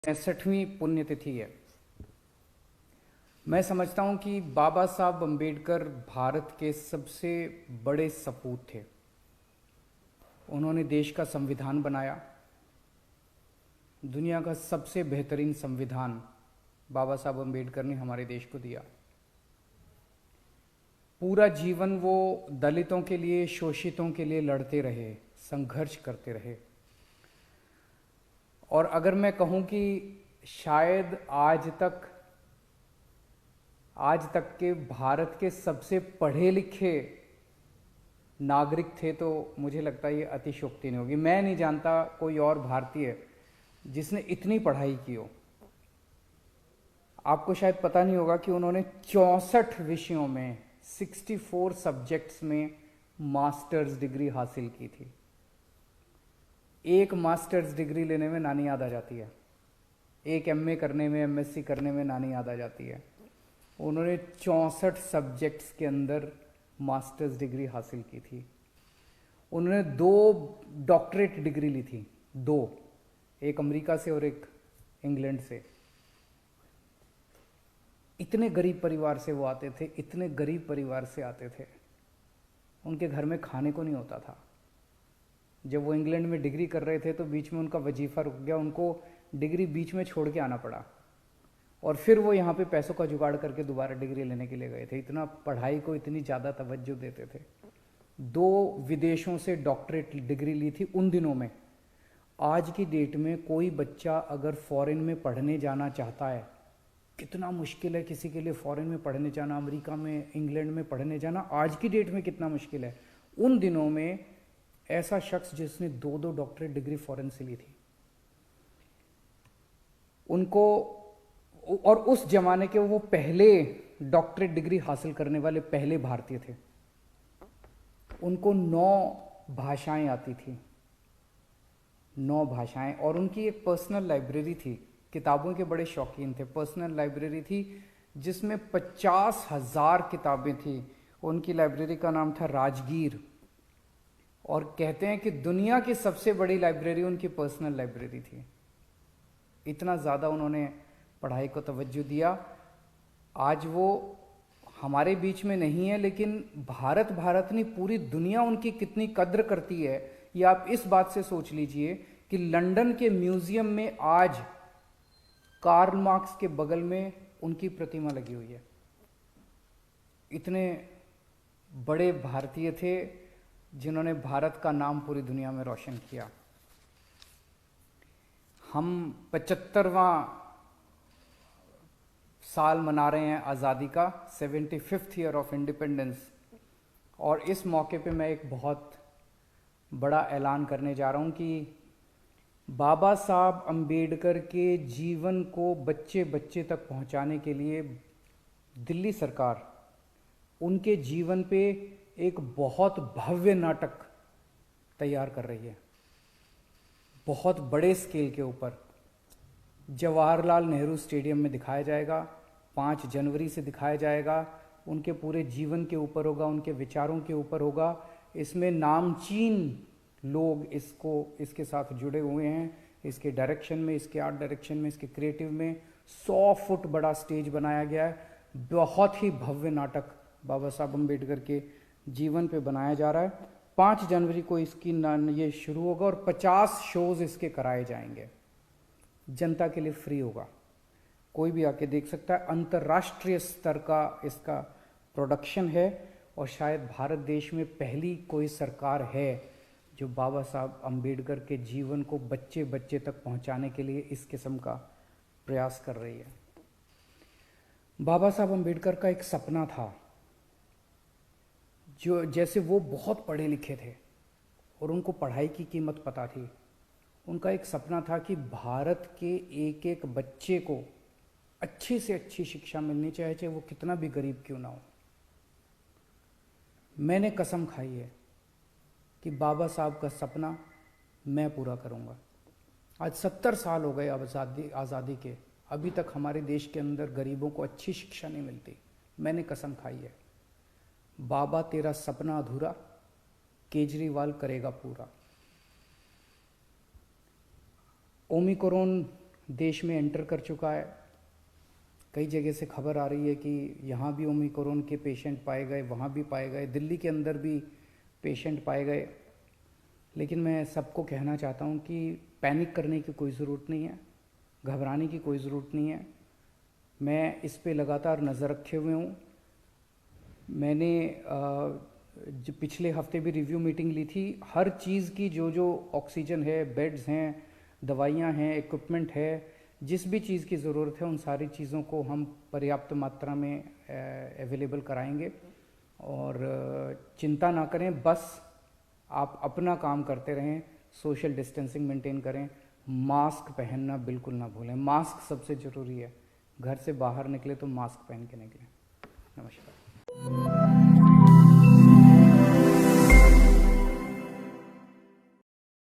65वीं पुण्यतिथि है। मैं समझता हूं कि बाबा साहब अम्बेडकर भारत के सबसे बड़े सपूत थे। उन्होंने देश का संविधान बनाया। दुनिया का सबसे बेहतरीन संविधान बाबा साहब अम्बेडकर ने हमारे देश को दिया। पूरा जीवन वो दलितों के लिए, शोषितों के लिए लड़ते रहे, संघर्ष करते रहे। और अगर मैं कहूं कि शायद आज तक के भारत के सबसे पढ़े लिखे नागरिक थे, तो मुझे लगता है ये अतिशयोक्ति नहीं होगी। मैं नहीं जानता कोई और भारतीय जिसने इतनी पढ़ाई की हो। आपको शायद पता नहीं होगा कि उन्होंने 64 विषयों में 64 सब्जेक्ट्स में मास्टर्स डिग्री हासिल की थी। एक मास्टर्स डिग्री लेने में नानी याद आ जाती है, एक एमए करने में, एमएससी करने में नानी याद आ जाती है। उन्होंने 64 सब्जेक्ट्स के अंदर मास्टर्स डिग्री हासिल की थी। उन्होंने 2 डॉक्टरेट डिग्री ली थी, 2, एक अमेरिका से और एक इंग्लैंड से। इतने गरीब परिवार से वो आते थे, इतने गरीब परिवार से आते थे, उनके घर में खाने को नहीं होता था। जब वो इंग्लैंड में डिग्री कर रहे थे तो बीच में उनका वजीफा रुक गया, उनको डिग्री बीच में छोड़ के आना पड़ा और फिर वो यहाँ पे पैसों का जुगाड़ करके दोबारा डिग्री लेने के लिए गए थे। इतना पढ़ाई को इतनी ज़्यादा तवज्जो देते थे। 2 विदेशों से डॉक्टरेट डिग्री ली थी उन दिनों में। आज की डेट में कोई बच्चा अगर फॉरेन में पढ़ने जाना चाहता है, कितना मुश्किल है किसी के लिए फॉरेन में पढ़ने जाना, अमेरिका में, इंग्लैंड में पढ़ने जाना आज की डेट में कितना मुश्किल है। उन दिनों में ऐसा शख्स जिसने 2 डॉक्टरेट डिग्री फॉरेन से ली थी, उनको, और उस जमाने के वो पहले डॉक्टरेट डिग्री हासिल करने वाले पहले भारतीय थे। उनको 9 भाषाएं आती थी, 9 भाषाएं। और उनकी एक पर्सनल लाइब्रेरी थी, किताबों के बड़े शौकीन थे। पर्सनल लाइब्रेरी थी जिसमें 50,000 किताबें थी। उनकी लाइब्रेरी का नाम था राजगीर। और कहते हैं कि दुनिया की सबसे बड़ी लाइब्रेरी उनकी पर्सनल लाइब्रेरी थी। इतना ज़्यादा उन्होंने पढ़ाई को तवज्जो दिया। आज वो हमारे बीच में नहीं है, लेकिन भारत नहीं, पूरी दुनिया उनकी कितनी कद्र करती है ये आप इस बात से सोच लीजिए कि लंदन के म्यूजियम में आज कार्ल मार्क्स के बगल में उनकी प्रतिमा लगी हुई है। इतने बड़े भारतीय थे जिन्होंने भारत का नाम पूरी दुनिया में रोशन किया। हम 75वां साल मना रहे हैं आज़ादी का, 75th ईयर ऑफ इंडिपेंडेंस। और इस मौके पे मैं एक बहुत बड़ा ऐलान करने जा रहा हूँ कि बाबा साहब अम्बेडकर के जीवन को बच्चे बच्चे तक पहुँचाने के लिए दिल्ली सरकार उनके जीवन पे एक बहुत भव्य नाटक तैयार कर रही है, बहुत बड़े स्केल के ऊपर। जवाहरलाल नेहरू स्टेडियम में दिखाया जाएगा, 5 जनवरी से दिखाया जाएगा। उनके पूरे जीवन के ऊपर होगा, उनके विचारों के ऊपर होगा। इसमें नामचीन लोग इसके साथ जुड़े हुए हैं, इसके डायरेक्शन में, इसके आर्ट डायरेक्शन में, इसके क्रिएटिव में। 100 फुट बड़ा स्टेज बनाया गया है। बहुत ही भव्य नाटक बाबा साहब अम्बेडकर के जीवन पे बनाया जा रहा है। 5 जनवरी को इसकी ये शुरू होगा और 50 शोज इसके कराए जाएंगे। जनता के लिए फ्री होगा, कोई भी आके देख सकता है। अंतर्राष्ट्रीय स्तर का इसका प्रोडक्शन है और शायद भारत देश में पहली कोई सरकार है जो बाबा साहब अम्बेडकर के जीवन को बच्चे बच्चे तक पहुंचाने के लिए इस किस्म का प्रयास कर रही है। बाबा साहब अम्बेडकर का एक सपना था, जो जैसे वो बहुत पढ़े लिखे थे और उनको पढ़ाई की कीमत पता थी। उनका एक सपना था कि भारत के एक एक बच्चे को अच्छी से अच्छी शिक्षा मिलनी चाहिए, चाहे वो कितना भी गरीब क्यों ना हो। मैंने कसम खाई है कि बाबा साहब का सपना मैं पूरा करूंगा। आज 70 साल हो गए आज़ादी के, अभी तक हमारे देश के अंदर गरीबों को अच्छी शिक्षा नहीं मिलती। मैंने कसम खाई है, बाबा तेरा सपना अधूरा, केजरीवाल करेगा पूरा। ओमिक्रॉन देश में एंटर कर चुका है। कई जगह से खबर आ रही है कि यहाँ भी ओमिक्रॉन के पेशेंट पाए गए, वहाँ भी पाए गए, दिल्ली के अंदर भी पेशेंट पाए गए। लेकिन मैं सबको कहना चाहता हूँ कि पैनिक करने की कोई ज़रूरत नहीं है, घबराने की कोई ज़रूरत नहीं है। मैं इस पे लगातार नज़र रखे हुए हूँ। मैंने जो पिछले हफ्ते भी रिव्यू मीटिंग ली थी। हर चीज़ की जो ऑक्सीजन है, बेड्स हैं, दवाइयाँ हैं, इक्विपमेंट है, जिस भी चीज़ की ज़रूरत है उन सारी चीज़ों को हम पर्याप्त मात्रा में अवेलेबल कराएंगे। और चिंता ना करें, बस आप अपना काम करते रहें, सोशल डिस्टेंसिंग मेंटेन करें, मास्क पहनना बिल्कुल ना भूलें। मास्क सबसे ज़रूरी है। घर से बाहर निकले तो मास्क पहन के निकलें। नमस्कार।